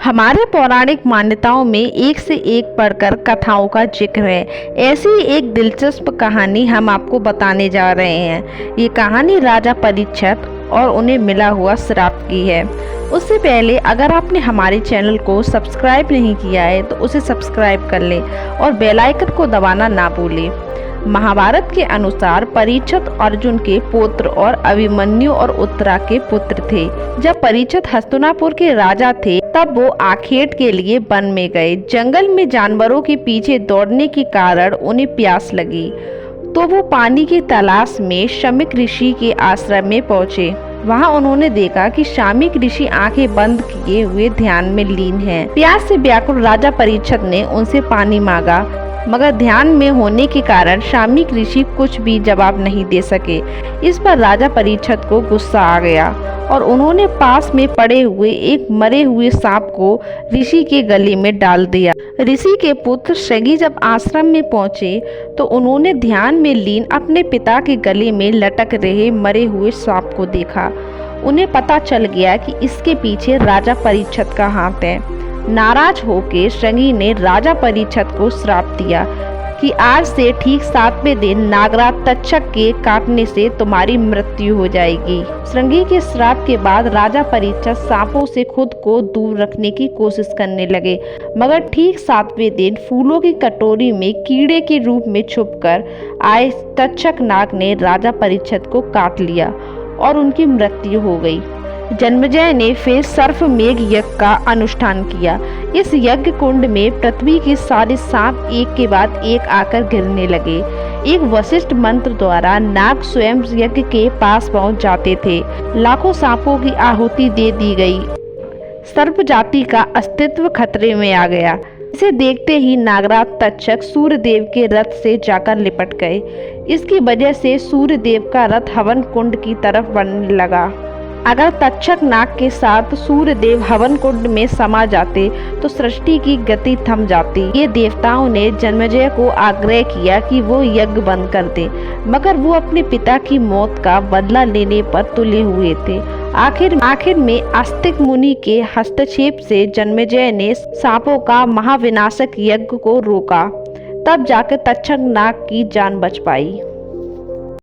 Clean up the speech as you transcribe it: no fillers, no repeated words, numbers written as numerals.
हमारे पौराणिक मान्यताओं में एक से एक बढ़कर कथाओं का जिक्र है। ऐसी ही एक दिलचस्प कहानी हम आपको बताने जा रहे हैं। ये कहानी राजा परीक्षित और उन्हें मिला हुआ श्राप की है। उससे पहले अगर आपने हमारे चैनल को सब्सक्राइब नहीं किया है तो उसे सब्सक्राइब कर लें और बेल आइकन को दबाना ना भूलें। महाभारत के अनुसार परीक्षित अर्जुन के पुत्र और अभिमन्यु और उत्तरा के पुत्र थे। जब परीक्षित हस्तिनापुर के राजा थे तब वो आखेट के लिए वन में गए। जंगल में जानवरों के पीछे दौड़ने के कारण उन्हें प्यास लगी तो वो पानी की तलाश में शमीक ऋषि के आश्रम में पहुँचे। वहाँ उन्होंने देखा कि शामीक ऋषि आंखें बंद किए हुए ध्यान में लीन हैं। प्यास से व्याकुल राजा परीक्षित ने उनसे पानी मांगा, मगर ध्यान में होने के कारण शामीक ऋषि कुछ भी जवाब नहीं दे सके। इस पर राजा परीक्षित को गुस्सा आ गया और उन्होंने पास में पड़े हुए एक मरे हुए सांप को ऋषि के गले में डाल दिया। ऋषि के पुत्र शगी जब आश्रम में पहुंचे तो उन्होंने ध्यान में लीन अपने पिता के गले में लटक रहे मरे हुए सांप को देखा। उन्हें पता चल गया कि इसके पीछे राजा परीक्षित का हाथ है। नाराज होकर शगी ने राजा परीक्षित को श्राप दिया कि आज से ठीक 7वें दिन नागराज तक्षक के काटने से तुम्हारी मृत्यु हो जाएगी। शगी के श्राप के बाद राजा परीक्षित सांपों से खुद को दूर रखने की कोशिश करने लगे, मगर ठीक 7वें दिन फूलों की कटोरी में कीड़े के रूप में छुपकर आए तक्षक नाग ने राजा परीक्षित को काट लिया और उनकी मृत्यु हो गई। जन्मेजय ने फिर सर्पमेघ यज्ञ का अनुष्ठान किया। इस यज्ञ कुंड में पृथ्वी के सारे सांप एक के बाद एक आकर गिरने लगे। एक वशिष्ठ मंत्र द्वारा नाग स्वयं यज्ञ के पास पहुंच जाते थे। लाखों सांपों की आहुति दे दी गई। सर्प जाति का अस्तित्व खतरे में आ गया। इसे देखते ही नागराज तक्षक सूर्यदेव के रथ से जाकर लिपट गए। इसकी वजह से सूर्यदेव का रथ हवन कुंड की तरफ बढ़ने लगा। अगर तक्षक नाग के साथ सूर्यदेव हवन कुंड में समा जाते तो सृष्टि की गति थम जाती। ये देवताओं ने जन्मेजय को आग्रह किया कि वो यज्ञ बंद कर दे, मगर वो अपने पिता की मौत का बदला लेने पर तुले हुए थे। आखिर में आस्तिक मुनि के हस्तक्षेप से जन्मेजय ने सांपों का महाविनाशक यज्ञ को रोका। तब जाकर तक्षक नाग की जान बच पाई।